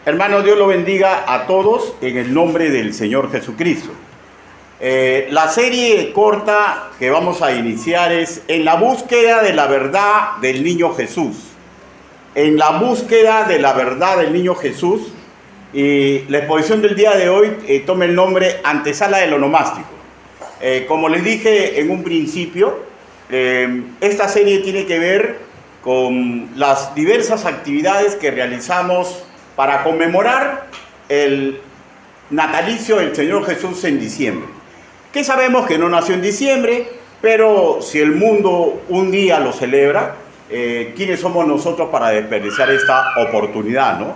Hermanos, Dios lo bendiga a todos en el nombre del Señor Jesucristo. La serie corta que vamos a iniciar es En la búsqueda de la verdad del niño Jesús. En la búsqueda de la verdad del niño Jesús. Y la exposición del día de hoy toma el nombre Antesala del Onomástico. Como les dije en un principio, esta serie tiene que ver con las diversas actividades que realizamos para conmemorar el natalicio del Señor Jesús en diciembre. Que sabemos que no nació en diciembre, pero si el mundo un día lo celebra, ¿quiénes somos nosotros para desperdiciar esta oportunidad, ¿no?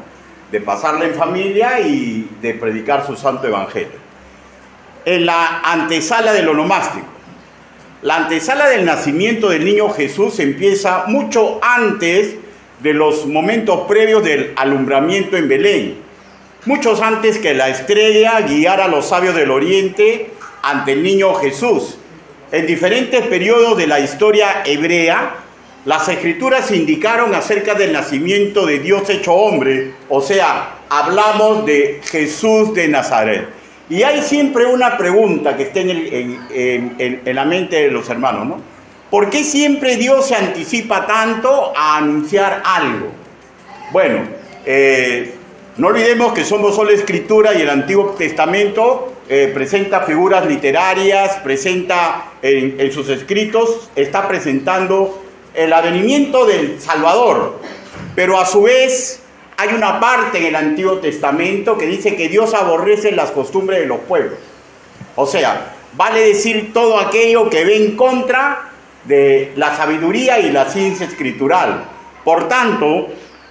De pasarla en familia y de predicar su santo evangelio? En la antesala del onomástico. La antesala del nacimiento del niño Jesús empieza mucho antes de los momentos previos del alumbramiento en Belén. Muchos antes que la estrella guiara a los sabios del oriente ante el niño Jesús. En diferentes periodos de la historia hebrea, las escrituras indicaron acerca del nacimiento de Dios hecho hombre, o sea, hablamos de Jesús de Nazaret. Y hay siempre una pregunta que está en la mente de los hermanos, ¿no? ¿Por qué siempre Dios se anticipa tanto a anunciar algo? Bueno, no olvidemos que somos solo Escritura y el Antiguo Testamento presenta figuras literarias, presenta en sus escritos, está presentando el advenimiento del Salvador. Pero a su vez hay una parte en el Antiguo Testamento que dice que Dios aborrece las costumbres de los pueblos. O sea, vale decir todo aquello que ve en contra de la sabiduría y la ciencia escritural. Por tanto,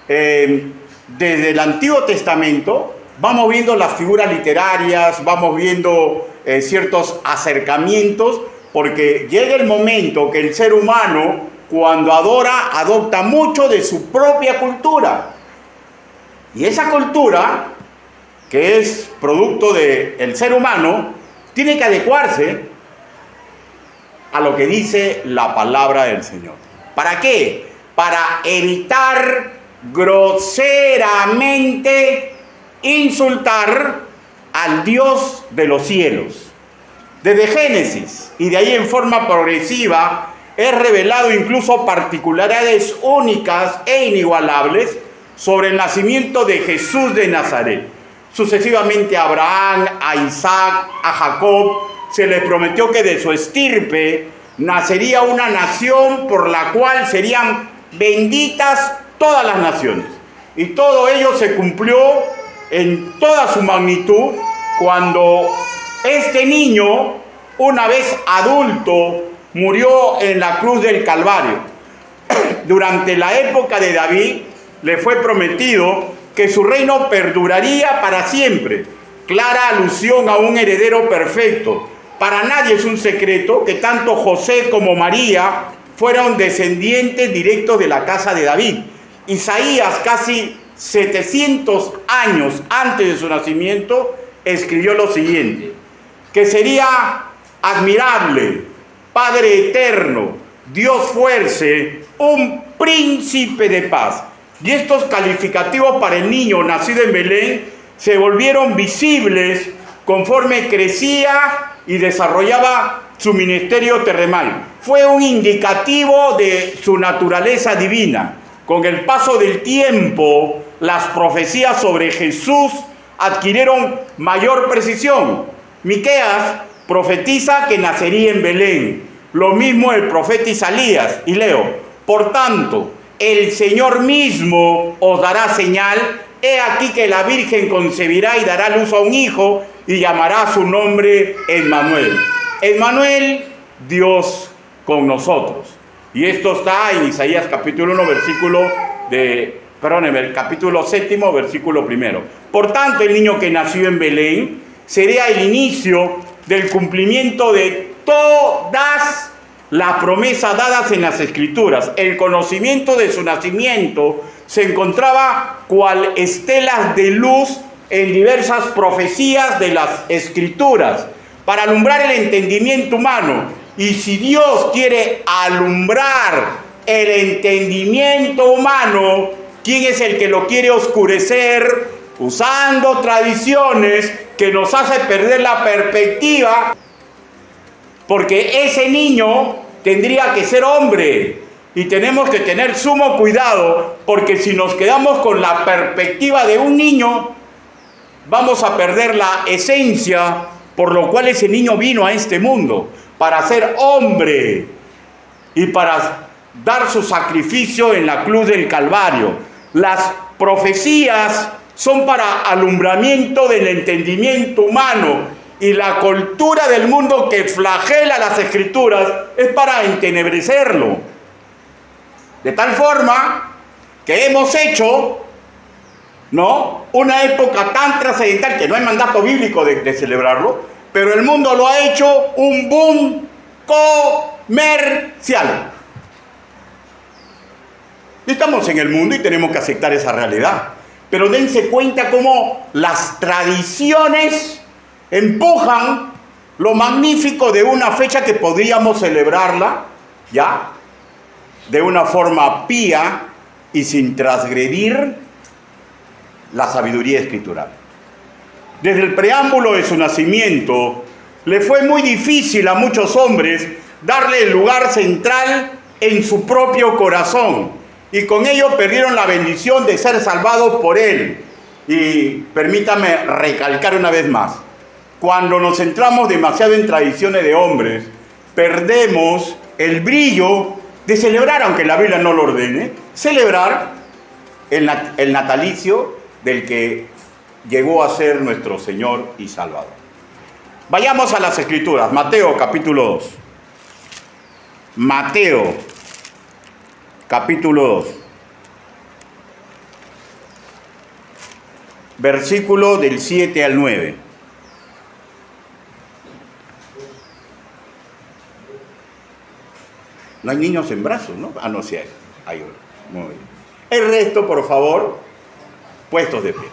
desde el Antiguo Testamento vamos viendo las figuras literarias, vamos viendo ciertos acercamientos, porque llega el momento que el ser humano, cuando adora, adopta mucho de su propia cultura. Y esa cultura, que es producto del ser humano, tiene que adecuarse a lo que dice la palabra del Señor. ¿Para qué? Para evitar groseramente insultar al Dios de los cielos. Desde Génesis y de ahí en forma progresiva es revelado incluso particularidades únicas e inigualables sobre el nacimiento de Jesús de Nazaret. Sucesivamente a Abraham, a Isaac, a Jacob, se les prometió que de su estirpe nacería una nación por la cual serían benditas todas las naciones. Y todo ello se cumplió en toda su magnitud cuando este niño, una vez adulto, murió en la cruz del Calvario. Durante la época de David le fue prometido que su reino perduraría para siempre. Clara alusión a un heredero perfecto. Para nadie es un secreto que tanto José como María fueron descendientes directos de la casa de David. Isaías, casi 700 años antes de su nacimiento, escribió lo siguiente: que sería admirable, Padre eterno, Dios fuerte, un príncipe de paz. Y estos calificativos para el niño nacido en Belén se volvieron visibles conforme crecía y desarrollaba su ministerio terrenal. Fue un indicativo de su naturaleza divina. Con el paso del tiempo, las profecías sobre Jesús adquirieron mayor precisión. Miqueas profetiza que nacería en Belén. Lo mismo el profeta Isaías. Y leo: por tanto, el Señor mismo os dará señal. He aquí que la Virgen concebirá y dará luz a un hijo y llamará su nombre Emmanuel. Emmanuel, Dios con nosotros. Y esto está en Isaías capítulo 1, capítulo 7, versículo 1. Por tanto, el niño que nació en Belén sería el inicio del cumplimiento de todas las promesas dadas en las Escrituras. El conocimiento de su nacimiento se encontraba cual estelas de luz en diversas profecías de las Escrituras para alumbrar el entendimiento humano. Y si Dios quiere alumbrar el entendimiento humano, ¿quién es el que lo quiere oscurecer? usando tradiciones que nos hacen perder la perspectiva, porque ese niño tendría que ser hombre y tenemos que tener sumo cuidado, porque si nos quedamos con la perspectiva de un niño, vamos a perder la esencia por lo cual ese niño vino a este mundo, para ser hombre y para dar su sacrificio en la cruz del Calvario. Las profecías son para alumbramiento del entendimiento humano, y la cultura del mundo que flagela las Escrituras es para entenebrecerlo. De tal forma que hemos hecho, ¿no?, una época tan trascendental que no hay mandato bíblico de celebrarlo, pero el mundo lo ha hecho un boom comercial. Estamos en el mundo y tenemos que aceptar esa realidad. Pero dense cuenta cómo las tradiciones empujan lo magnífico de una fecha que podríamos celebrarla, ¿ya?, de una forma pía y sin transgredir la sabiduría escritural. Desde el preámbulo de su nacimiento, le fue muy difícil a muchos hombres darle el lugar central en su propio corazón, y con ello perdieron la bendición de ser salvados por él. Y permítame recalcar una vez más, cuando nos centramos demasiado en tradiciones de hombres, perdemos el brillo de celebrar, aunque la Biblia no lo ordene, celebrar el natalicio del que llegó a ser nuestro Señor y Salvador. Vayamos a las Escrituras. Mateo capítulo 2. Mateo capítulo 2. Versículo del 7 al 9. No hay niños en brazos, ¿no? Ah, no, sí hay uno. Muy bien. El resto, por favor, puestos de pie.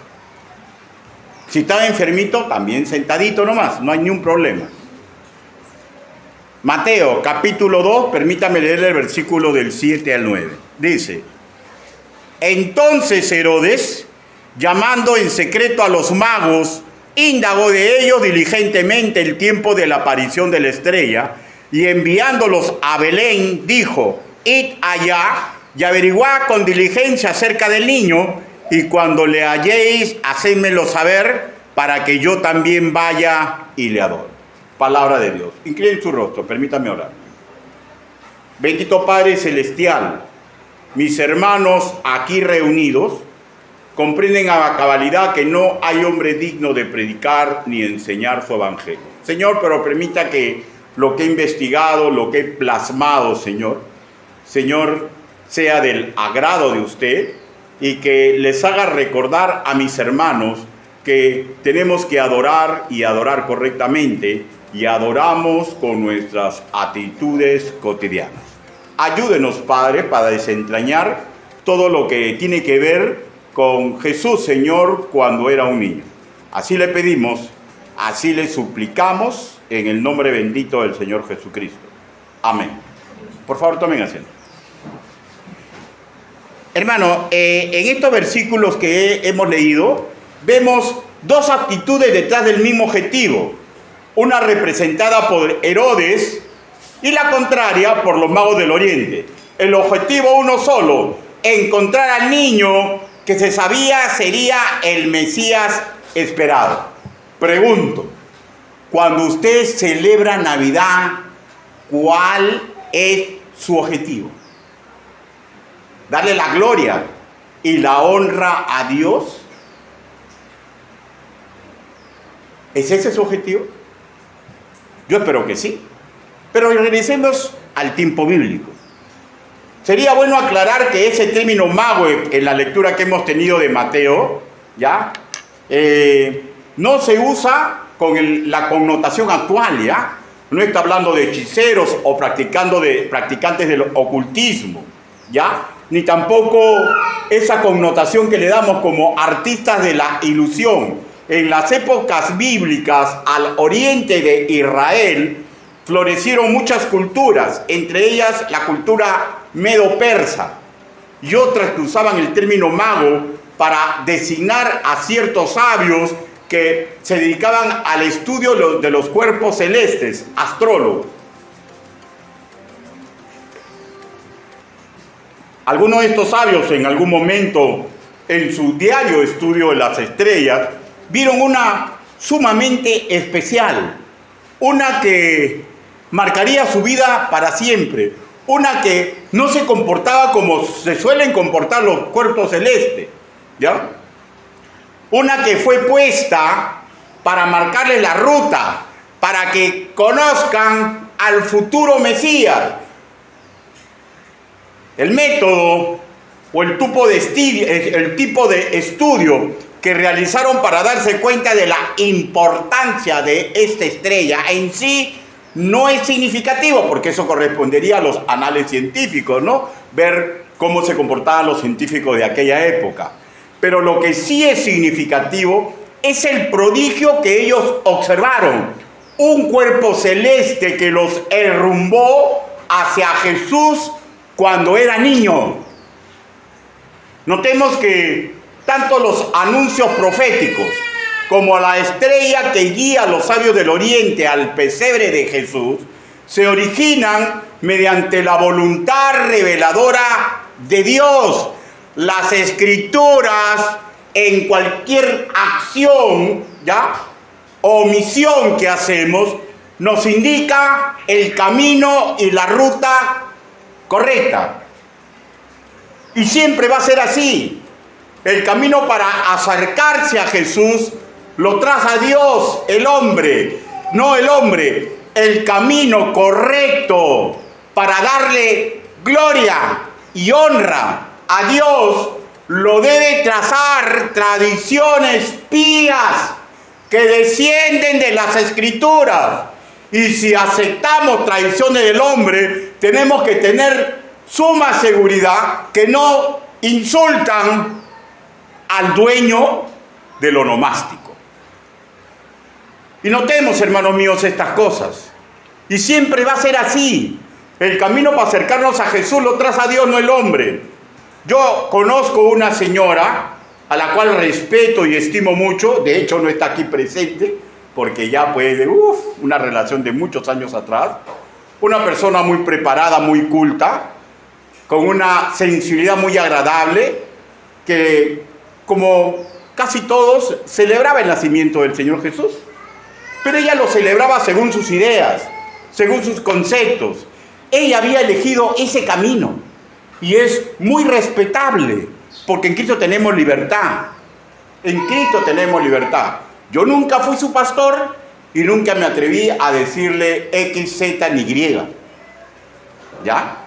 Si está enfermito, también sentadito nomás, no hay ni un problema. Mateo, capítulo 2, permítame leer el versículo del 7 al 9. Dice: entonces Herodes, llamando en secreto a los magos, indagó de ellos diligentemente el tiempo de la aparición de la estrella, y enviándolos a Belén, dijo: id allá y averiguad con diligencia acerca del niño, y cuando le halléis, hacédmelo saber, para que yo también vaya y le adore. Palabra de Dios. Inclinen su rostro, permítame orar. Bendito Padre Celestial, mis hermanos aquí reunidos comprenden a la cabalidad que no hay hombre digno de predicar ni enseñar su evangelio. Señor, pero permita que lo que he investigado, lo que he plasmado, Señor, sea del agrado de usted, y que les haga recordar a mis hermanos que tenemos que adorar y adorar correctamente, y adoramos con nuestras actitudes cotidianas. Ayúdenos, Padre, para desentrañar todo lo que tiene que ver con Jesús, Señor, cuando era un niño. Así le pedimos, así le suplicamos, en el nombre bendito del Señor Jesucristo. Amén. Por favor, tomen asiento. Hermano, en estos versículos que hemos leído, vemos dos actitudes detrás del mismo objetivo. Una representada por Herodes y la contraria por los magos del Oriente. El objetivo uno solo: encontrar al niño que se sabía sería el Mesías esperado. Pregunto, cuando usted celebra Navidad, ¿cuál es su objetivo? ¿Darle la gloria y la honra a Dios? ¿Es ese su objetivo? Yo espero que sí. Pero regresemos al tiempo bíblico. Sería bueno aclarar que ese término mago, en la lectura que hemos tenido de Mateo, ¿ya? No se usa con la connotación actual, ¿ya? No está hablando de hechiceros o practicantes del ocultismo, ¿ya? Ni tampoco esa connotación que le damos como artistas de la ilusión. En las épocas bíblicas, al oriente de Israel, florecieron muchas culturas, entre ellas la cultura medo-persa, y otras que usaban el término mago para designar a ciertos sabios que se dedicaban al estudio de los cuerpos celestes, astrólogos. Algunos de estos sabios en algún momento en su diario estudio de las estrellas vieron una sumamente especial, una que marcaría su vida para siempre, una que no se comportaba como se suelen comportar los cuerpos celestes, ¿ya? Una que fue puesta para marcarles la ruta, para que conozcan al futuro Mesías. El método o el tipo de estudio que realizaron para darse cuenta de la importancia de esta estrella en sí no es significativo, porque eso correspondería a los anales científicos, ¿no? Ver cómo se comportaban los científicos de aquella época. Pero lo que sí es significativo es el prodigio que ellos observaron. Un cuerpo celeste que los enrumbó hacia Jesús cuando era niño. Notemos que tanto los anuncios proféticos como la estrella que guía a los sabios del oriente al pesebre de Jesús se originan mediante la voluntad reveladora de Dios. Las escrituras, en cualquier acción, ¿ya?, o misión que hacemos, nos indica el camino y la ruta correcta. Y siempre va a ser así. El camino para acercarse a Jesús lo traza Dios, el hombre, no el hombre. El camino correcto para darle gloria y honra a Dios lo debe trazar tradiciones pías que descienden de las Escrituras. Y si aceptamos tradiciones del hombre, tenemos que tener suma seguridad que no insultan al dueño del onomástico. Y notemos, hermanos míos, estas cosas. Y siempre va a ser así. El camino para acercarnos a Jesús lo traza Dios, no el hombre. Yo conozco una señora a la cual respeto y estimo mucho. De hecho, no está aquí presente porque ya puede, una relación de muchos años atrás. Una persona muy preparada, muy culta, con una sensibilidad muy agradable, que como casi todos celebraba el nacimiento del Señor Jesús. Pero ella lo celebraba según sus ideas, según sus conceptos. Ella había elegido ese camino y es muy respetable, porque en Cristo tenemos libertad. En Cristo tenemos libertad. Yo nunca fui su pastor y nunca me atreví a decirle X, Z ni Y. ¿Ya?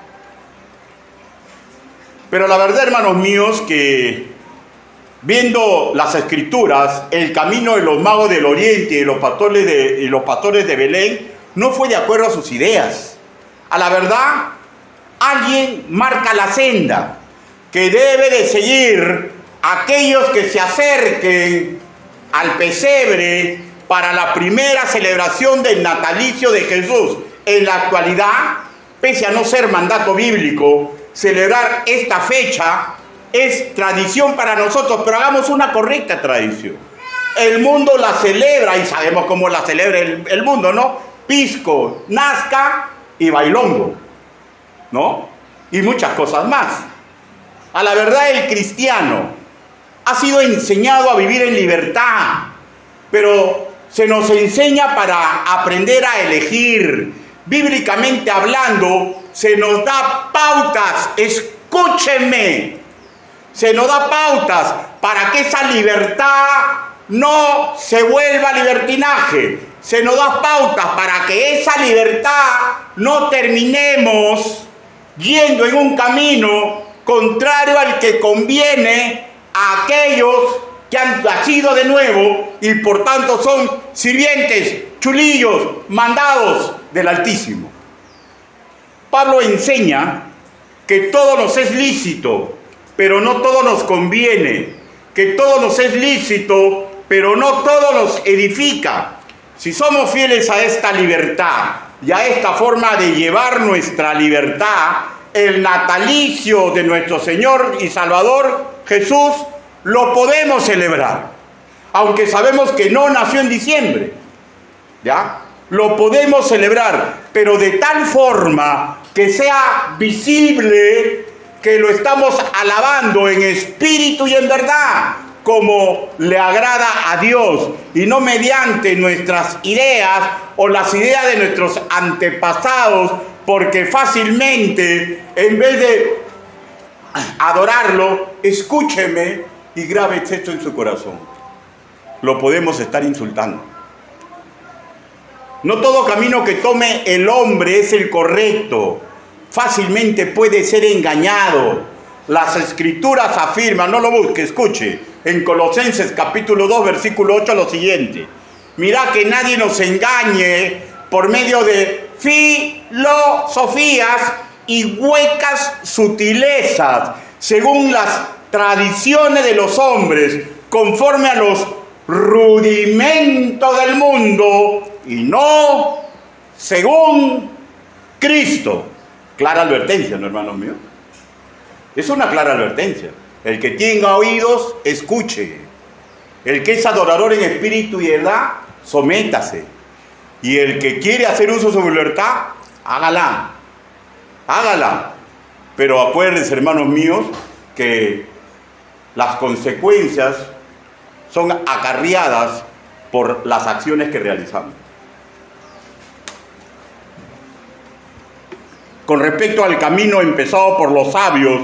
Pero la verdad, hermanos míos, que viendo las Escrituras, el camino de los magos del Oriente y los pastores de Belén no fue de acuerdo a sus ideas. A la verdad, alguien marca la senda que debe de seguir aquellos que se acerquen al pesebre para la primera celebración del natalicio de Jesús. En la actualidad, pese a no ser mandato bíblico, celebrar esta fecha es tradición para nosotros, pero hagamos una correcta tradición. El mundo la celebra y sabemos cómo la celebra el mundo, ¿no? Pisco, Nazca y bailongo, ¿no? Y muchas cosas más. A la verdad, el cristiano ha sido enseñado a vivir en libertad, pero se nos enseña para aprender a elegir. Bíblicamente hablando, se nos da pautas, escúchenme, se nos da pautas para que esa libertad no se vuelva libertinaje. Se nos da pautas para que esa libertad no terminemos yendo en un camino contrario al que conviene a aquellos que han nacido de nuevo y por tanto son sirvientes, chulillos, mandados del Altísimo. Pablo enseña que todo nos es lícito, pero no todo nos conviene, que todo nos es lícito, pero no todo nos edifica. Si somos fieles a esta libertad y a esta forma de llevar nuestra libertad, el natalicio de nuestro Señor y Salvador Jesús lo podemos celebrar, aunque sabemos que no nació en diciembre, ¿ya? Lo podemos celebrar, pero de tal forma que sea visible que lo estamos alabando en espíritu y en verdad, como le agrada a Dios, y no mediante nuestras ideas o las ideas de nuestros antepasados, porque fácilmente, en vez de adorarlo, escúcheme y grabe esto en su corazón, lo podemos estar insultando. No todo camino que tome el hombre es el correcto. Fácilmente puede ser engañado. Las Escrituras afirman, no lo busque, escuche, en Colosenses capítulo 2, versículo 8, lo siguiente: mira que nadie nos engañe por medio de filosofías y huecas sutilezas, según las tradiciones de los hombres, conforme a los rudimentos del mundo, y no según Cristo. Clara advertencia, ¿no, hermanos míos? Es una clara advertencia. El que tenga oídos, escuche. El que es adorador en espíritu y verdad, sométase. Y el que quiere hacer uso de su libertad, hágala. Hágala. Pero acuérdense, hermanos míos, que las consecuencias son acarreadas por las acciones que realizamos. Con respecto al camino empezado por los sabios,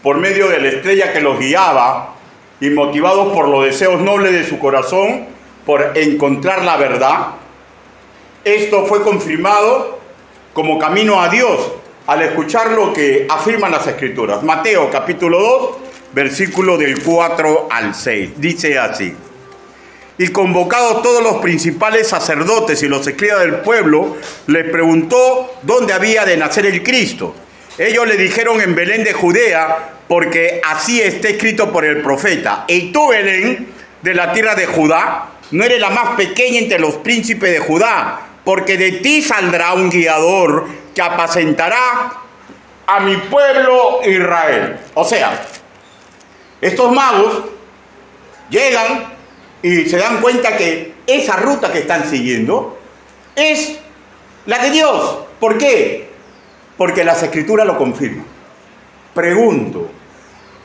por medio de la estrella que los guiaba, y motivados por los deseos nobles de su corazón, por encontrar la verdad, esto fue confirmado como camino a Dios al escuchar lo que afirman las Escrituras. Mateo capítulo 2, versículo del 4 al 6, dice así: y convocados todos los principales sacerdotes y los escribas del pueblo, les preguntó dónde había de nacer el Cristo. Ellos le dijeron: en Belén de Judea, porque así está escrito por el profeta: y tú, Belén, de la tierra de Judá, no eres la más pequeña entre los príncipes de Judá, porque de ti saldrá un guiador que apacentará a mi pueblo Israel. O sea, estos magos llegan y se dan cuenta que esa ruta que están siguiendo es la de Dios. ¿Por qué? Porque las Escrituras lo confirman. Pregunto,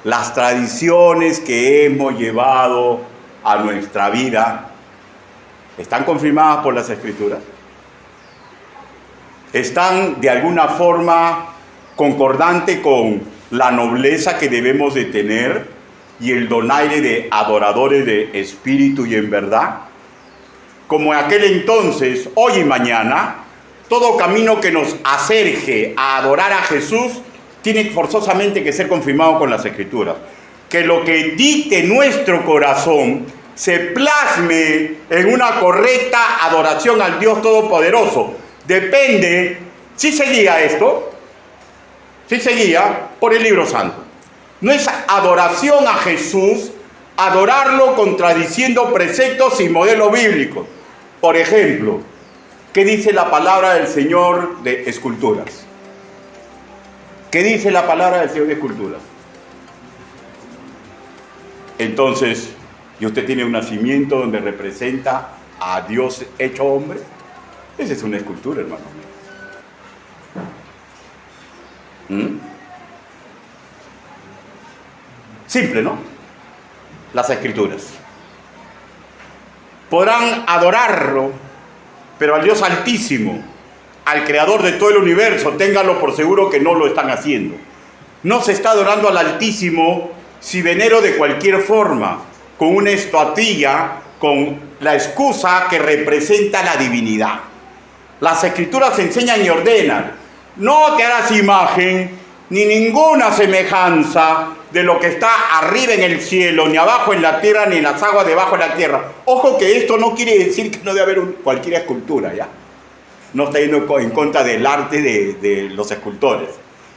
¿las tradiciones que hemos llevado a nuestra vida están confirmadas por las Escrituras? ¿Están de alguna forma concordante con la nobleza que debemos de tener y el donaire de adoradores de espíritu y en verdad? Como en aquel entonces, hoy y mañana, todo camino que nos acerque a adorar a Jesús tiene forzosamente que ser confirmado con las Escrituras. Que lo que dicte nuestro corazón se plasme en una correcta adoración al Dios Todopoderoso. Depende, si seguía esto, si seguía por el libro santo. No es adoración a Jesús, adorarlo contradiciendo preceptos y modelos bíblicos. Por ejemplo, ¿qué dice la palabra del Señor de esculturas? ¿Qué dice la palabra del Señor de esculturas? Entonces, ¿y usted tiene un nacimiento donde representa a Dios hecho hombre? Esa es una escultura, hermano. Simple, ¿no? Las Escrituras. Podrán adorarlo, pero al Dios Altísimo, al Creador de todo el universo, ténganlo por seguro que no lo están haciendo. No se está adorando al Altísimo si venero de cualquier forma, con una estatuilla, con la excusa que representa la divinidad. Las Escrituras enseñan y ordenan: no te harás imagen ni ninguna semejanza de lo que está arriba en el cielo, ni abajo en la tierra, ni en las aguas debajo de la tierra. Ojo que esto no quiere decir que no debe haber cualquier escultura, ¿ya? No está yendo en contra del arte de los escultores,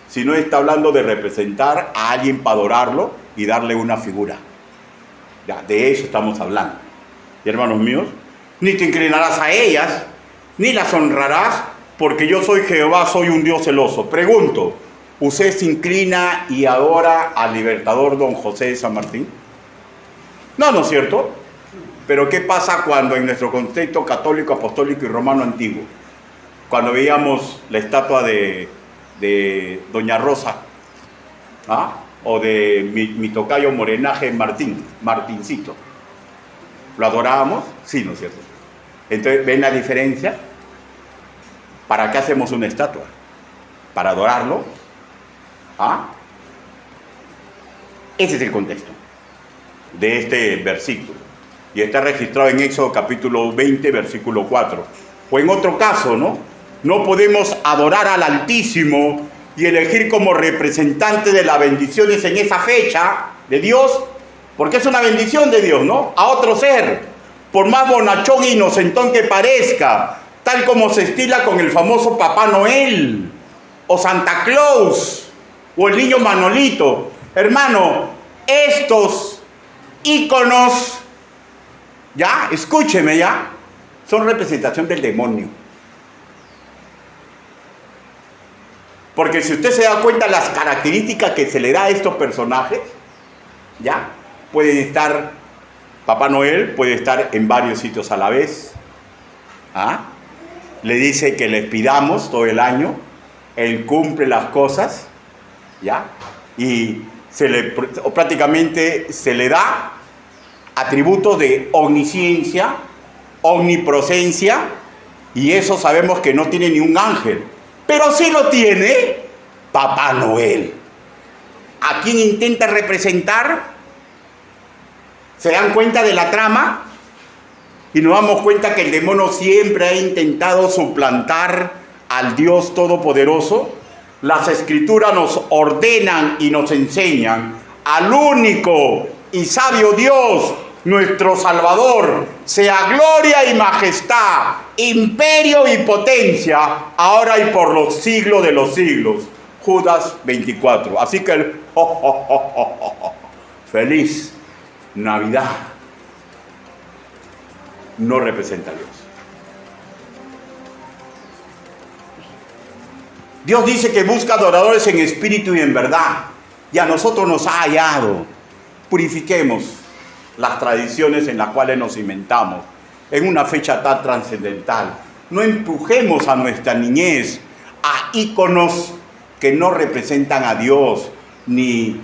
sino está hablando de representar a alguien para adorarlo y darle una figura. Ya, de eso estamos hablando. Y hermanos míos, ni te inclinarás a ellas, ni las honrarás, porque yo soy Jehová, soy un Dios celoso. Pregunto, ¿usted se inclina y adora al libertador don José de San Martín? No, ¿no es cierto? Pero ¿qué pasa cuando en nuestro contexto católico, apostólico y romano antiguo, cuando veíamos la estatua de Doña Rosa, ¿ah? O de mi tocayo morenaje Martincito, ¿lo adorábamos? Sí, ¿no es cierto? Entonces, ¿ven la diferencia? ¿Para qué hacemos una estatua? ¿Para adorarlo? ¿Ah? Ese es el contexto de este versículo. Y está registrado en Éxodo capítulo 20, versículo 4. O en otro caso, ¿no? No podemos adorar al Altísimo y elegir como representante de las bendiciones en esa fecha de Dios, porque es una bendición de Dios, ¿no? A otro ser, por más bonachón e inocentón que parezca, tal como se estila con el famoso Papá Noel, o Santa Claus, o el niño Manolito. Hermano, estos íconos, ya, escúcheme ya, son representación del demonio. Porque si usted se da cuenta las características que se le da a estos personajes, ya, pueden estar, Papá Noel puede estar en varios sitios a la vez. ¿Ah? Le dice que les pidamos todo el año, él cumple las cosas, ¿ya? Y prácticamente se le da atributos de omnisciencia, omnipresencia, y eso sabemos que no tiene ni un ángel, pero sí lo tiene Papá Noel. ¿A quién intenta representar? ¿Se dan cuenta de la trama? Y nos damos cuenta que el demonio siempre ha intentado suplantar al Dios Todopoderoso. Las Escrituras nos ordenan y nos enseñan al único y sabio Dios, nuestro Salvador, sea gloria y majestad, imperio y potencia, ahora y por los siglos de los siglos. Judas 24. Así que feliz Navidad no representa a Dios. Dios dice que busca adoradores en espíritu y en verdad, y a nosotros nos ha hallado. Purifiquemos las tradiciones en las cuales nos inventamos en una fecha tan trascendental. No empujemos a nuestra niñez a íconos que no representan a Dios ni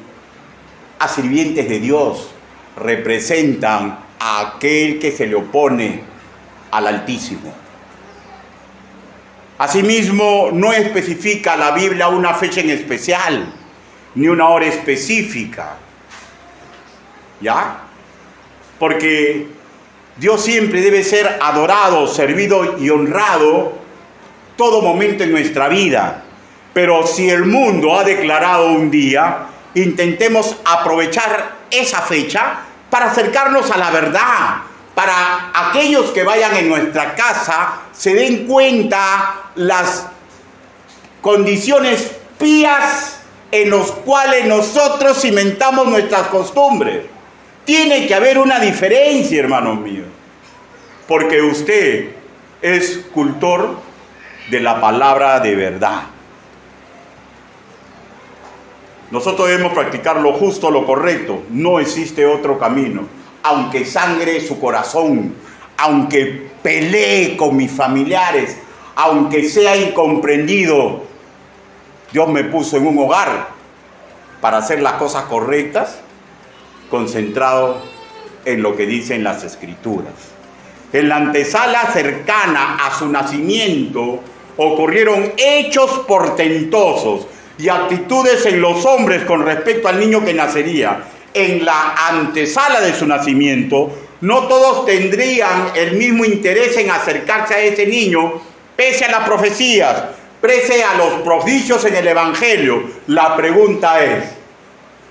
a sirvientes de Dios, representan a aquel que se le opone al Altísimo. Asimismo, no especifica la Biblia una fecha en especial, ni una hora específica, ¿ya? Porque Dios siempre debe ser adorado, servido y honrado todo momento en nuestra vida. Pero si el mundo ha declarado un día, intentemos aprovechar esa fecha para acercarnos a la verdad, para aquellos que vayan en nuestra casa se den cuenta las condiciones pías en los cuales nosotros cimentamos nuestras costumbres. Tiene que haber una diferencia, hermanos míos, porque usted es cultor de la palabra de verdad. Nosotros debemos practicar lo justo, lo correcto. No existe otro camino. Aunque sangre su corazón, aunque pelee con mis familiares, aunque sea incomprendido, Dios me puso en un hogar para hacer las cosas correctas, concentrado en lo que dicen las Escrituras. En la antesala cercana a su nacimiento ocurrieron hechos portentosos y actitudes en los hombres con respecto al niño que nacería. En la antesala de su nacimiento, no todos tendrían el mismo interés en acercarse a ese niño, pese a las profecías, pese a los prodigios en el Evangelio. La pregunta es,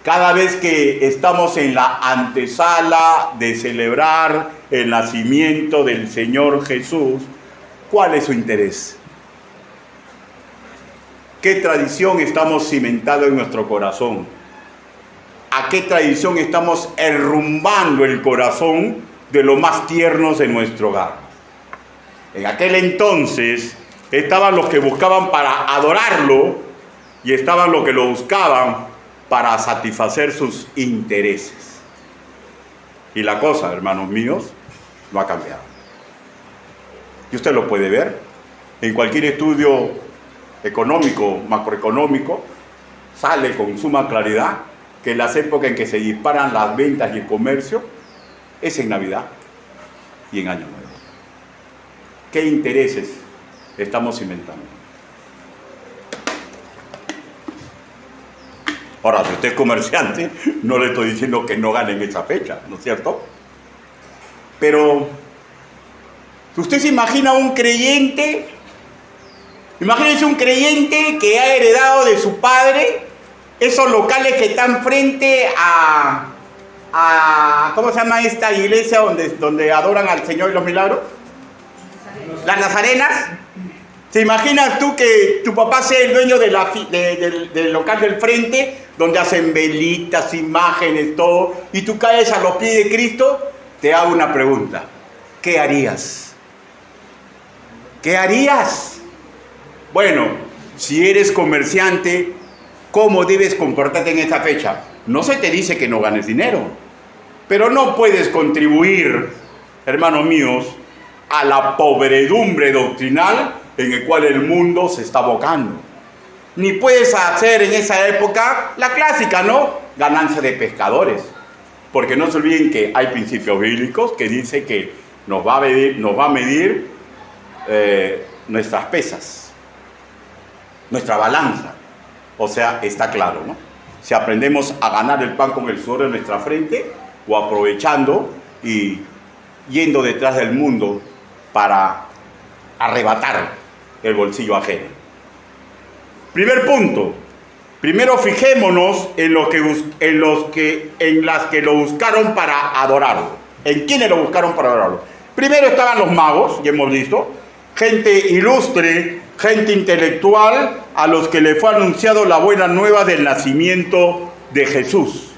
cada vez que estamos en la antesala de celebrar el nacimiento del Señor Jesús, ¿cuál es su interés? ¿Qué tradición estamos cimentando en nuestro corazón? ¿A qué tradición estamos enrumbando el corazón de los más tiernos de nuestro hogar? En aquel entonces estaban los que buscaban para adorarlo y estaban los que lo buscaban para satisfacer sus intereses. Y la cosa, hermanos míos, no ha cambiado. Y usted lo puede ver en cualquier estudio económico, macroeconómico, sale con suma claridad que en las épocas en que se disparan las ventas y el comercio es en Navidad y en Año Nuevo. ¿Qué intereses estamos inventando? Ahora, si usted es comerciante, no le estoy diciendo que no gane en esa fecha, ¿no es cierto? Pero, ¿usted se imagina un creyente? Imagínense un creyente que ha heredado de su padre esos locales que están frente a ¿cómo se llama esta iglesia donde adoran al Señor y los milagros? Las Nazarenas. ¿Te imaginas tú que tu papá sea el dueño del local del frente, donde hacen velitas, imágenes, todo, y tú caes a los pies de Cristo? Te hago una pregunta. ¿Qué harías? ¿Qué harías? Bueno, si eres comerciante, ¿cómo debes comportarte en esta fecha? No se te dice que no ganes dinero, pero no puedes contribuir, hermanos míos, a la podredumbre doctrinal en el cual el mundo se está abocando. Ni puedes hacer en esa época la clásica, ¿no? Ganancia de pescadores. Porque no se olviden que hay principios bíblicos que dice que nos va a medir nuestras pesas, nuestra balanza. O sea, está claro, ¿no? Si aprendemos a ganar el pan con el sudor de nuestra frente o aprovechando y yendo detrás del mundo para arrebatar el bolsillo ajeno. Primer punto. Primero fijémonos en las que lo buscaron para adorarlo. ¿En quiénes lo buscaron para adorarlo? Primero estaban los magos, ya hemos visto, gente ilustre, gente intelectual, a los que le fue anunciado la buena nueva del nacimiento de Jesús.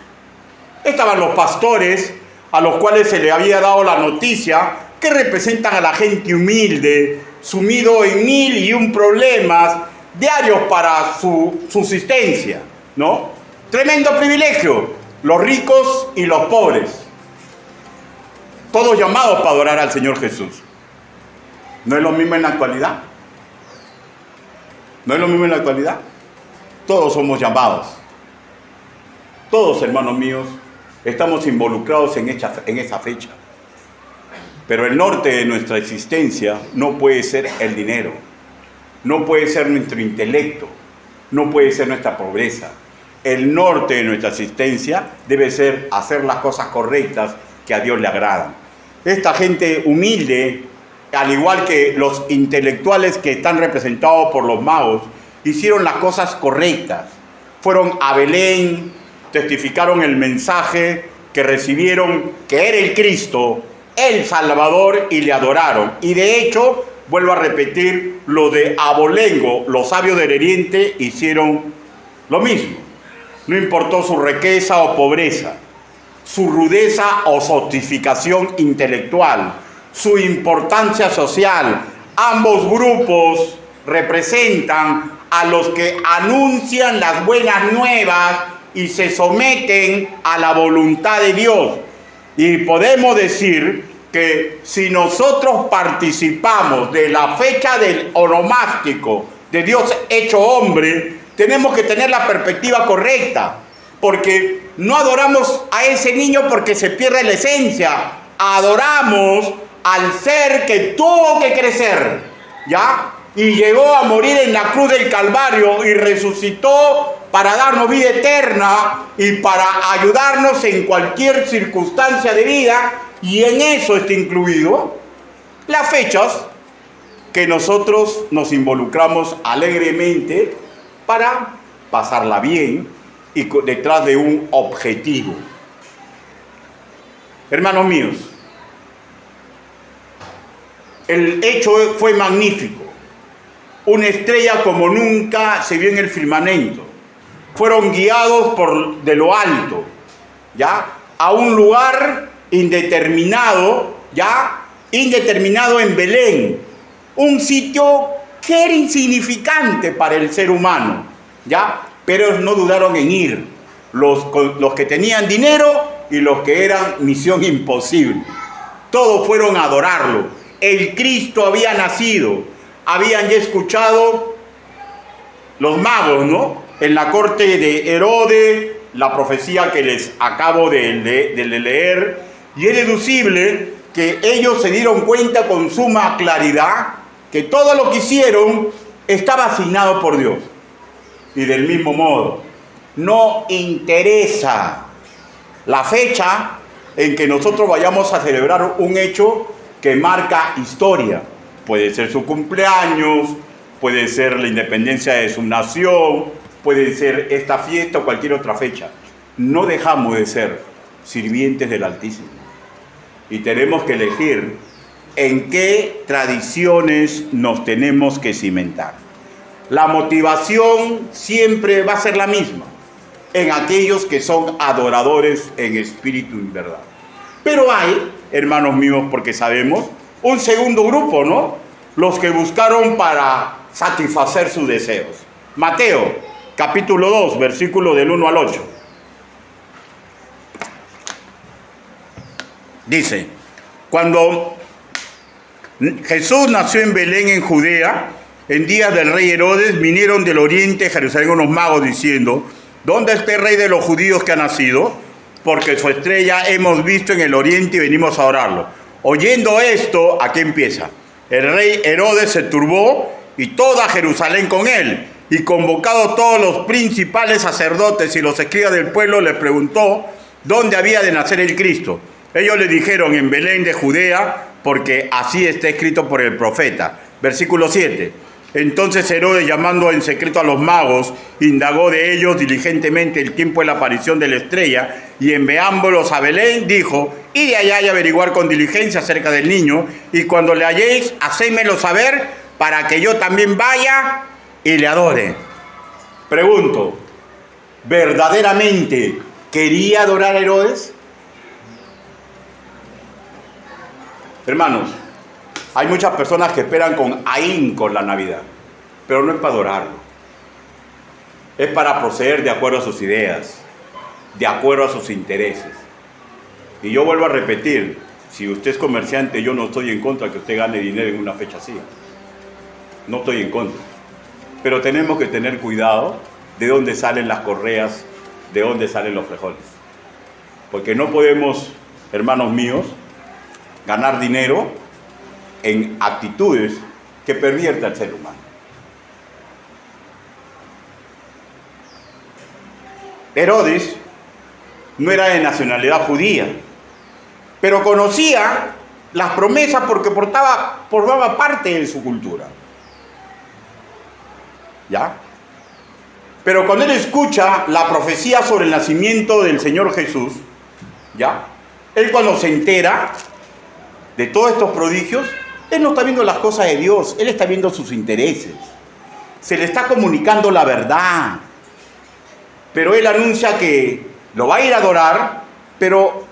Estaban los pastores, a los cuales se le había dado la noticia, que representan a la gente humilde, sumido en 1001 problemas diarios para su subsistencia, ¿no? Tremendo privilegio, los ricos y los pobres, todos llamados para adorar al Señor Jesús. ¿No es lo mismo en la actualidad? ¿No es lo mismo en la actualidad? Todos somos llamados. Todos, hermanos míos, estamos involucrados en esa fecha. Pero el norte de nuestra existencia no puede ser el dinero, no puede ser nuestro intelecto, no puede ser nuestra pobreza. El norte de nuestra existencia debe ser hacer las cosas correctas que a Dios le agradan. Esta gente humilde, al igual que los intelectuales que están representados por los magos, hicieron las cosas correctas. Fueron a Belén, testificaron el mensaje que recibieron, que era el Cristo, el Salvador, y le adoraron. Y de hecho, vuelvo a repetir, lo de Abolengo, los sabios del Oriente hicieron lo mismo. No importó su riqueza o pobreza, su rudeza o sofisticación intelectual, su importancia social. Ambos grupos representan a los que anuncian las buenas nuevas y se someten a la voluntad de Dios. Y podemos decir que si nosotros participamos de la fecha del onomástico de Dios hecho hombre, tenemos que tener la perspectiva correcta, porque no adoramos a ese niño porque se pierde la esencia, adoramos al ser que tuvo que crecer, ¿ya? Y llegó a morir en la cruz del Calvario y resucitó para darnos vida eterna y para ayudarnos en cualquier circunstancia de vida, y en eso está incluido las fechas que nosotros nos involucramos alegremente para pasarla bien y detrás de un objetivo. Hermanos míos, el hecho fue magnífico. Una estrella como nunca se vio en el firmamento. Fueron guiados de lo alto, ¿ya? A un lugar indeterminado, ¿ya? Indeterminado en Belén. Un sitio que era insignificante para el ser humano, ¿ya? Pero no dudaron en ir. Los que tenían dinero y los que eran misión imposible. Todos fueron a adorarlo. El Cristo había nacido. Habían ya escuchado los magos, ¿no? En la corte de Herodes, la profecía que les acabo de leer. Y es deducible que ellos se dieron cuenta con suma claridad que todo lo que hicieron estaba asignado por Dios. Y del mismo modo, no interesa la fecha en que nosotros vayamos a celebrar un hecho que marca historia. Puede ser su cumpleaños, puede ser la independencia de su nación, puede ser esta fiesta o cualquier otra fecha. No dejamos de ser sirvientes del Altísimo. Y tenemos que elegir en qué tradiciones nos tenemos que cimentar. La motivación siempre va a ser la misma en aquellos que son adoradores en espíritu y verdad. Pero hay, hermanos míos, porque sabemos, un segundo grupo, ¿no? Los que buscaron para satisfacer sus deseos. Mateo, capítulo 2, versículo del 1 al 8. Dice, cuando Jesús nació en Belén, en Judea, en días del rey Herodes, vinieron del oriente de Jerusalén unos magos diciendo, ¿dónde está el rey de los judíos que ha nacido? Porque su estrella hemos visto en el oriente y venimos a adorarlo. Oyendo esto, ¿a qué empieza? El rey Herodes se turbó y toda Jerusalén con él. Y convocados todos los principales sacerdotes y los escribas del pueblo, les preguntó dónde había de nacer el Cristo. Ellos le dijeron, en Belén de Judea, porque así está escrito por el profeta. Versículo 7. Entonces Herodes, llamando en secreto a los magos, indagó de ellos diligentemente el tiempo de la aparición de la estrella, y enviándolos a Belén, dijo, id allá y averiguar con diligencia acerca del niño, y cuando le halléis, hacémelo saber, para que yo también vaya y le adore. Pregunto, ¿verdaderamente quería adorar a Herodes? Hermanos, hay muchas personas que esperan con ahínco la Navidad, pero no es para adorarlo. Es para proceder de acuerdo a sus ideas, de acuerdo a sus intereses. Y yo vuelvo a repetir, si usted es comerciante, yo no estoy en contra de que usted gane dinero en una fecha así. No estoy en contra. Pero tenemos que tener cuidado de dónde salen las correas, de dónde salen los frijoles. Porque no podemos, hermanos míos, ganar dinero en actitudes que pervierten al ser humano. Herodes no era de nacionalidad judía, pero conocía las promesas porque formaba parte de su cultura. ¿Ya? Pero cuando él escucha la profecía sobre el nacimiento del Señor Jesús, ¿ya? Él cuando se entera de todos estos prodigios, él no está viendo las cosas de Dios, él está viendo sus intereses. Se le está comunicando la verdad. Pero él anuncia que lo va a ir a adorar, pero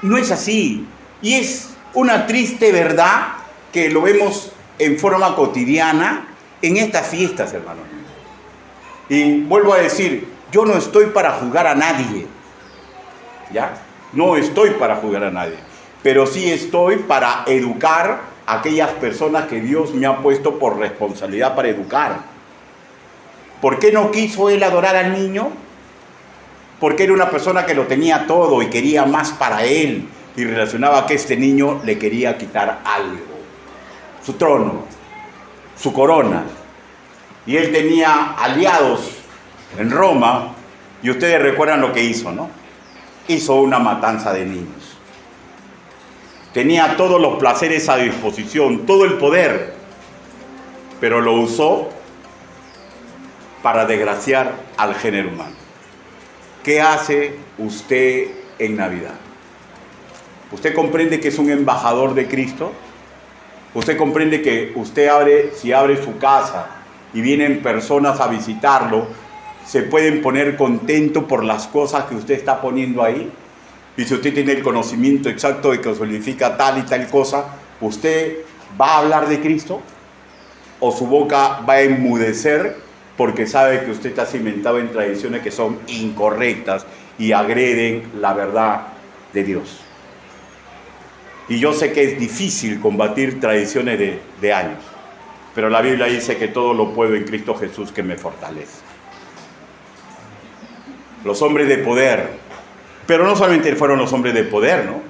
no es así. Y es una triste verdad que lo vemos en forma cotidiana en estas fiestas, hermanos. Y vuelvo a decir, yo no estoy para juzgar a nadie. ¿Ya? No estoy para juzgar a nadie. Pero sí estoy para educar a aquellas personas que Dios me ha puesto por responsabilidad para educar. ¿Por qué no quiso él adorar al niño? Porque era una persona que lo tenía todo y quería más para él. Y relacionaba que este niño le quería quitar algo. Su trono, su corona. Y él tenía aliados en Roma. Y ustedes recuerdan lo que hizo, ¿no? Hizo una matanza de niños. Tenía todos los placeres a disposición, todo el poder, pero lo usó para desgraciar al género humano. ¿Qué hace usted en Navidad? ¿Usted comprende que es un embajador de Cristo? ¿Usted comprende que si abre su casa y vienen personas a visitarlo, se pueden poner contentos por las cosas que usted está poniendo ahí? Y si usted tiene el conocimiento exacto de que significa tal y tal cosa, ¿usted va a hablar de Cristo? ¿O su boca va a enmudecer porque sabe que usted está cimentado en tradiciones que son incorrectas y agreden la verdad de Dios. Y yo sé que es difícil combatir tradiciones de años, pero la Biblia dice que todo lo puedo en Cristo Jesús que me fortalece. Los hombres de poder, pero no solamente fueron los hombres de poder, ¿no?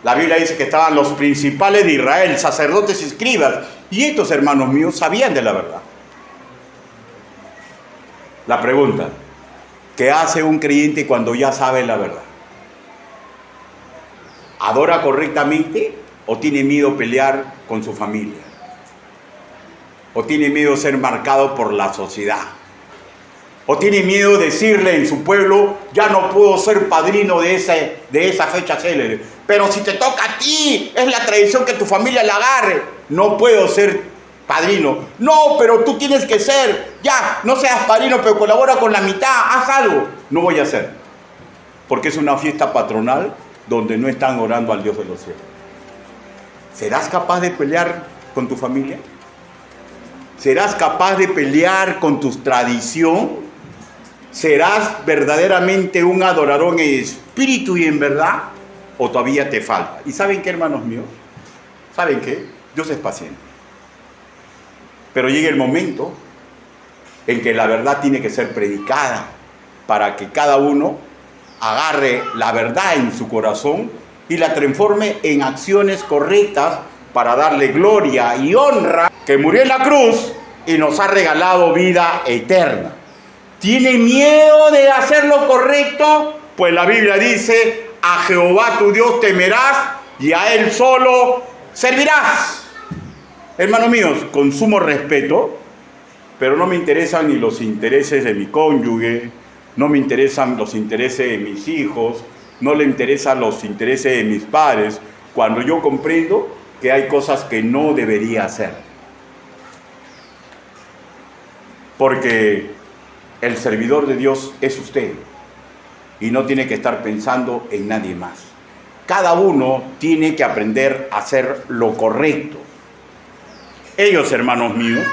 La Biblia dice que estaban los principales de Israel, sacerdotes y escribas, y estos, hermanos míos, sabían de la verdad. La pregunta, ¿qué hace un creyente cuando ya sabe la verdad? ¿Adora correctamente o tiene miedo a pelear con su familia? ¿O tiene miedo a ser marcado por la sociedad? ¿O tiene miedo de decirle en su pueblo, ya no puedo ser padrino de esa fecha célebre? Pero si te toca a ti, es la tradición que tu familia la agarre. No puedo ser padrino. No, pero tú tienes que ser. Ya, no seas padrino, pero colabora con la mitad, haz algo. No voy a hacer. Porque es una fiesta patronal donde no están orando al Dios de los cielos. ¿Serás capaz de pelear con tu familia? ¿Serás capaz de pelear con tu tradición? ¿Serás verdaderamente un adorador en espíritu y en verdad? ¿O todavía te falta? ¿Y saben qué, hermanos míos? ¿Saben qué? Dios es paciente. Pero llega el momento en que la verdad tiene que ser predicada para que cada uno agarre la verdad en su corazón y la transforme en acciones correctas para darle gloria y honra, que murió en la cruz y nos ha regalado vida eterna. ¿Tiene miedo de hacer lo correcto? Pues la Biblia dice, a Jehová tu Dios temerás y a Él solo servirás. Hermanos míos, con sumo respeto, pero no me interesan ni los intereses de mi cónyuge, no me interesan los intereses de mis hijos, no le interesan los intereses de mis padres, cuando yo comprendo que hay cosas que no debería hacer. Porque el servidor de Dios es usted y no tiene que estar pensando en nadie más. Cada uno tiene que aprender a hacer lo correcto. Ellos, hermanos míos,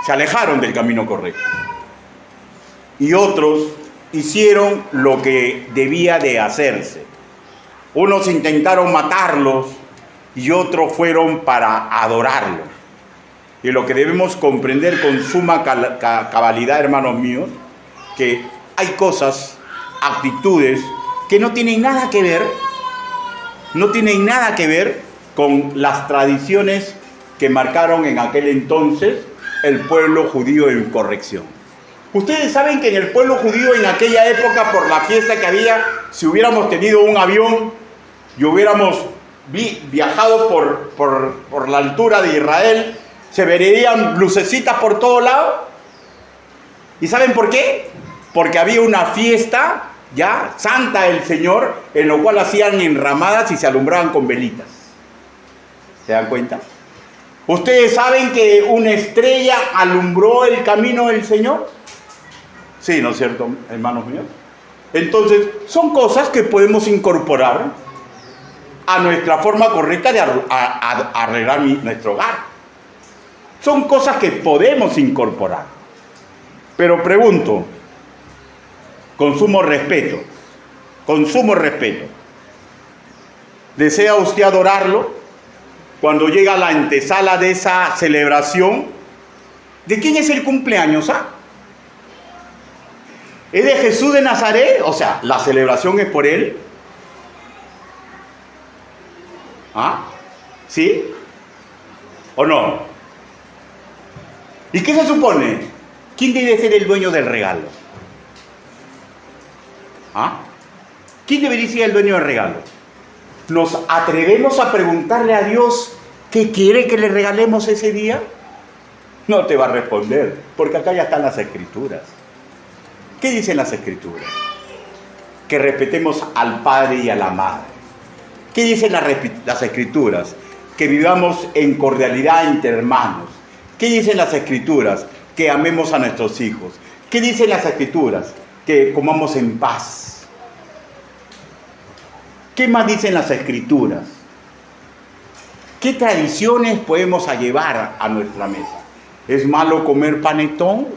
se alejaron del camino correcto. Y otros hicieron lo que debía de hacerse. Unos intentaron matarlos y otros fueron para adorarlos. Y lo que debemos comprender con suma cabalidad, hermanos míos, que hay cosas, actitudes que no tienen nada que ver con las tradiciones que marcaron en aquel entonces el pueblo judío en corrección. Ustedes saben que en el pueblo judío en aquella época, por la fiesta que había, si hubiéramos tenido un avión y hubiéramos viajado por la altura de Israel, se verían lucecitas por todo lado. ¿Y saben por qué? Porque había una fiesta ya santa del Señor, en lo cual hacían enramadas y se alumbraban con velitas. ¿Se dan cuenta? ¿Ustedes saben que una estrella alumbró el camino del Señor? Sí, ¿no es cierto, hermanos míos? Entonces, son cosas que podemos incorporar a nuestra forma correcta de arreglar nuestro hogar. Son cosas que podemos incorporar. Pero pregunto, con sumo respeto, ¿desea usted adorarlo? Cuando llega a la antesala de esa celebración, ¿de quién es el cumpleaños? ¿Es de Jesús de Nazaret? O sea, la celebración es por él. ¿Sí? ¿O no? ¿Y qué se supone? ¿Quién debe ser el dueño del regalo? ¿Quién debería ser el dueño del regalo? ¿Nos atrevemos a preguntarle a Dios qué quiere que le regalemos ese día? No te va a responder, porque acá ya están las Escrituras. ¿Qué dicen las Escrituras? Que respetemos al Padre y a la Madre. ¿Qué dicen las Escrituras? Que vivamos en cordialidad entre hermanos. ¿Qué dicen las Escrituras? Que amemos a nuestros hijos. ¿Qué dicen las Escrituras? Que comamos en paz. ¿Qué más dicen las Escrituras? ¿Qué tradiciones podemos llevar a nuestra mesa? ¿Es malo comer panetón?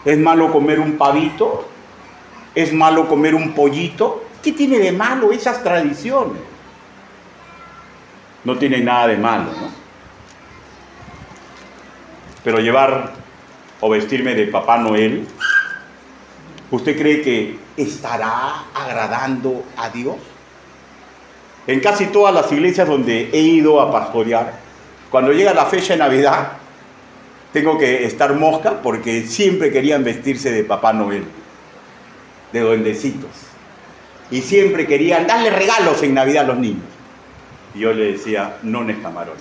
¿Es malo comer un pavito? ¿Es malo comer un pollito? ¿Qué tiene de malo esas tradiciones? No tiene nada de malo, ¿no? Pero llevar o vestirme de Papá Noel, ¿usted cree que estará agradando a Dios? En casi todas las iglesias donde he ido a pastorear, cuando llega la fecha de Navidad, tengo que estar mosca porque siempre querían vestirse de Papá Noel, de duendecitos. Y siempre querían darle regalos en Navidad a los niños. Y yo le decía, no, camarones,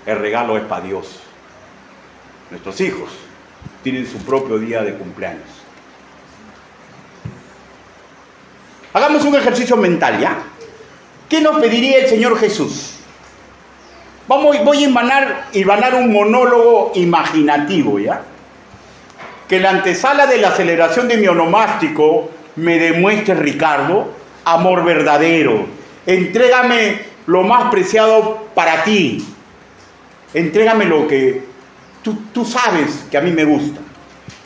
el regalo es para Dios. Nuestros hijos tienen su propio día de cumpleaños. Hagamos un ejercicio mental, ¿ya? ¿Qué nos pediría el Señor Jesús? Voy a hilvanar un monólogo imaginativo, ¿ya? Que la antesala de la celebración de mi onomástico me demuestre, Ricardo, amor verdadero. Entrégame lo más preciado para ti. Entrégame lo que tú sabes que a mí me gusta.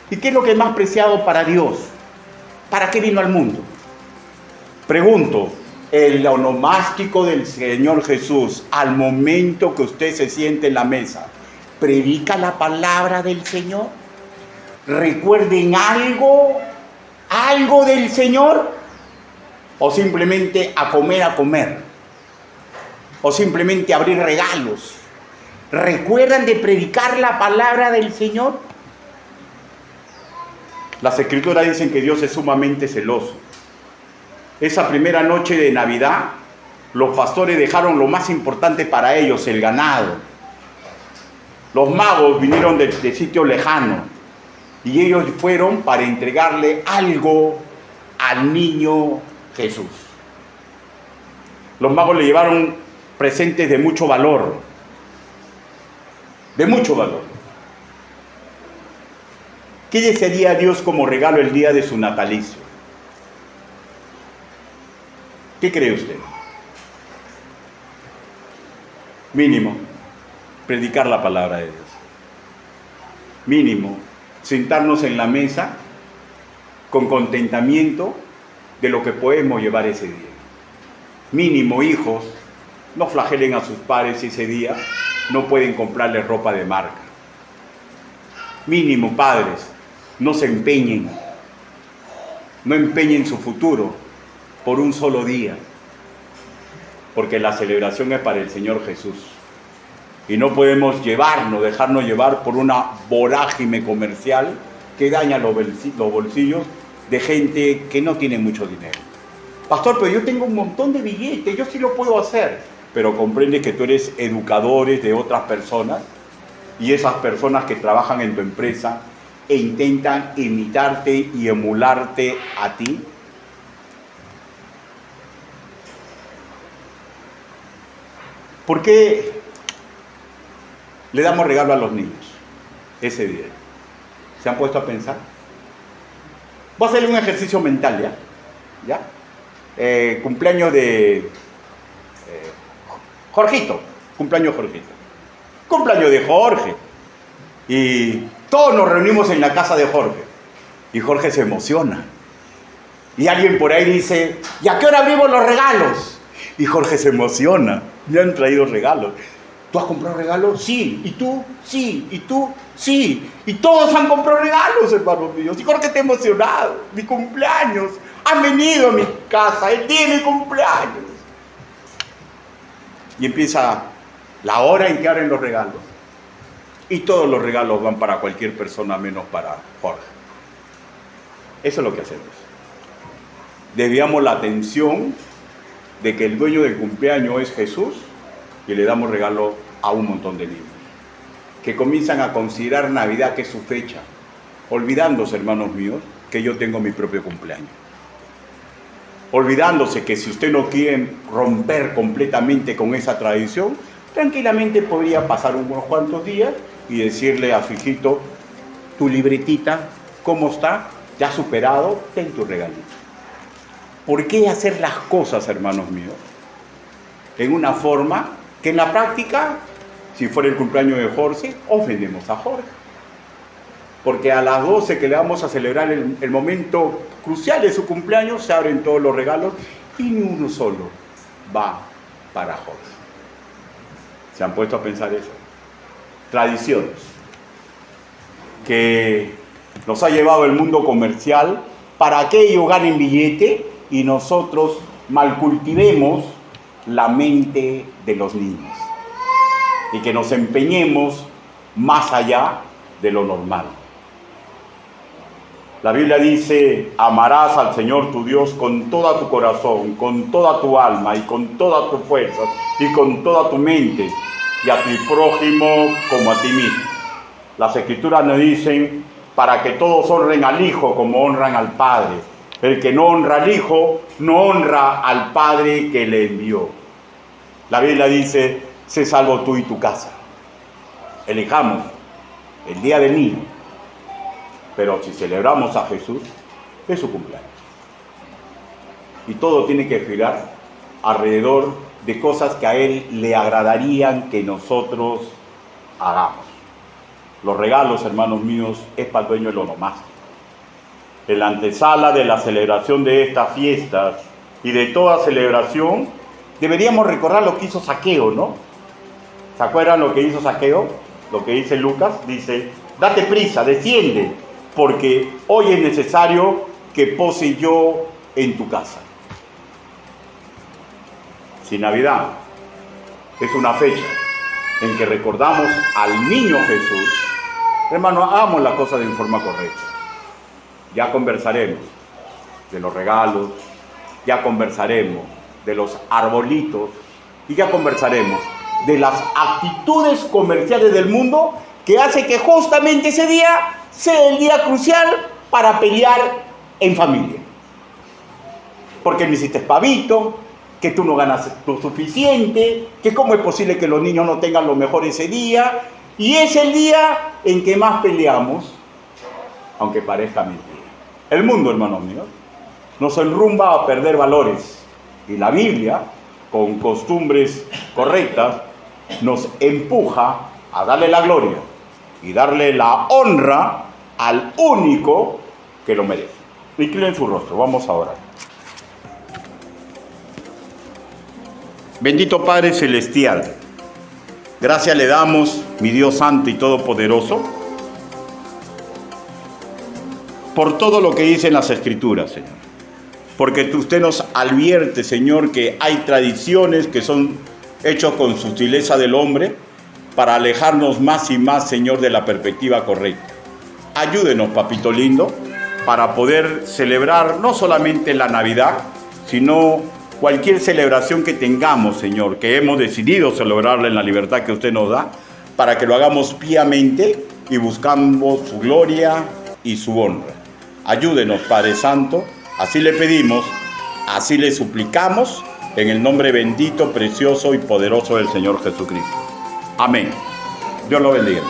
¿Y qué es lo que es más preciado para Dios? ¿Para qué vino al mundo? Pregunto, el onomástico del Señor Jesús, al momento que usted se siente en la mesa, ¿predica la palabra del Señor? ¿Recuerden algo del Señor? ¿O simplemente a comer? ¿O simplemente abrir regalos? ¿Recuerdan de predicar la palabra del Señor? Las Escrituras dicen que Dios es sumamente celoso. Esa primera noche de Navidad, los pastores dejaron lo más importante para ellos, el ganado. Los magos vinieron de sitios lejanos y ellos fueron para entregarle algo al niño Jesús. Los magos le llevaron presentes de mucho valor. De mucho valor. ¿Qué desearía Dios como regalo el día de su natalicio? ¿Qué cree usted? Mínimo, predicar la palabra de Dios. Mínimo, sentarnos en la mesa con contentamiento de lo que podemos llevar ese día. Mínimo, hijos, no flagelen a sus padres si ese día no pueden comprarle ropa de marca. Mínimo, padres, no se empeñen, no empeñen su futuro por un solo día, porque la celebración es para el Señor Jesús. Y no podemos dejarnos llevar por una vorágine comercial que daña los bolsillos de gente que no tiene mucho dinero. Pastor, pero yo tengo un montón de billetes, yo sí lo puedo hacer. Pero comprende que tú eres educadores de otras personas y esas personas que trabajan en tu empresa e intentan imitarte y emularte a ti. ¿Por qué le damos regalo a los niños ese día? ¿Se han puesto a pensar? Voy a hacerle un ejercicio mental, ¿ya? Cumpleaños de Jorgito. Cumpleaños de Jorge. Y todos nos reunimos en la casa de Jorge. Y Jorge se emociona. Y alguien por ahí dice, ¿y a qué hora abrimos los regalos? Y Jorge se emociona. Me han traído regalos. ¿Tú has comprado regalos? Sí. ¿Y tú? Sí. ¿Y tú? Sí. Y todos han comprado regalos, hermanos míos. Y Jorge está emocionado. Mi cumpleaños. Han venido a mi casa el día de mi cumpleaños. Y empieza la hora en que abren los regalos. Y todos los regalos van para cualquier persona menos para Jorge. Eso es lo que hacemos. Desviamos la atención de que el dueño del cumpleaños es Jesús y le damos regalo a un montón de niños que comienzan a considerar Navidad que es su fecha, olvidándose, hermanos míos, que yo tengo mi propio cumpleaños. Olvidándose que si usted no quiere romper completamente con esa tradición, tranquilamente podría pasar unos cuantos días y decirle a su hijito, tu libretita, ¿cómo está? ¿Ya superado? Ten tu regalito. ¿Por qué hacer las cosas, hermanos míos, en una forma que en la práctica, si fuera el cumpleaños de Jorge, ofendemos a Jorge? Porque a las 12 que le vamos a celebrar el momento crucial de su cumpleaños, se abren todos los regalos y ni uno solo va para Jorge. ¿Se han puesto a pensar eso? Tradiciones que nos ha llevado el mundo comercial para que ellos ganen billete y nosotros malcultivemos la mente de los niños y que nos empeñemos más allá de lo normal. La Biblia dice: amarás al Señor tu Dios con todo tu corazón, con toda tu alma y con toda tu fuerza y con toda tu mente, y a tu prójimo como a ti mismo. Las Escrituras nos dicen: para que todos honren al Hijo como honran al Padre. El que no honra al Hijo, no honra al Padre que le envió. La Biblia dice: sé salvo tú y tu casa. Elijamos el día del niño, pero si celebramos a Jesús, es su cumpleaños. Y todo tiene que girar alrededor de cosas que a Él le agradarían que nosotros hagamos. Los regalos, hermanos míos, es para el dueño del onomástico. En la antesala de la celebración de estas fiestas y de toda celebración, deberíamos recordar lo que hizo Zaqueo, ¿no? ¿Se acuerdan lo que hizo Zaqueo? Lo que dice Lucas, dice: date prisa, desciende, porque hoy es necesario que pose yo en tu casa. Si Navidad es una fecha en que recordamos al niño Jesús, hermano, hagamos la cosa de forma correcta. Ya conversaremos de los regalos, ya conversaremos de los arbolitos y ya conversaremos de las actitudes comerciales del mundo que hace que justamente ese día sea el día crucial para pelear en familia. Porque me hiciste pavito, que tú no ganas lo suficiente, que cómo es posible que los niños no tengan lo mejor ese día, y es el día en que más peleamos, aunque parezca mentira. El mundo, hermanos míos, nos enrumba a perder valores, y la Biblia, con costumbres correctas, nos empuja a darle la gloria y darle la honra al único que lo merece. Inclinen su rostro, vamos a orar. Bendito Padre Celestial, gracias le damos, mi Dios Santo y Todopoderoso, por todo lo que dicen las Escrituras, Señor. Porque usted nos advierte, Señor, que hay tradiciones que son hechas con sutileza del hombre para alejarnos más y más, Señor, de la perspectiva correcta. Ayúdenos, papito lindo, para poder celebrar no solamente la Navidad, sino cualquier celebración que tengamos, Señor, que hemos decidido celebrarla en la libertad que usted nos da, para que lo hagamos piamente y buscamos su gloria y su honra. Ayúdenos, Padre Santo, así le pedimos, así le suplicamos, en el nombre bendito, precioso y poderoso del Señor Jesucristo. Amén. Dios lo bendiga.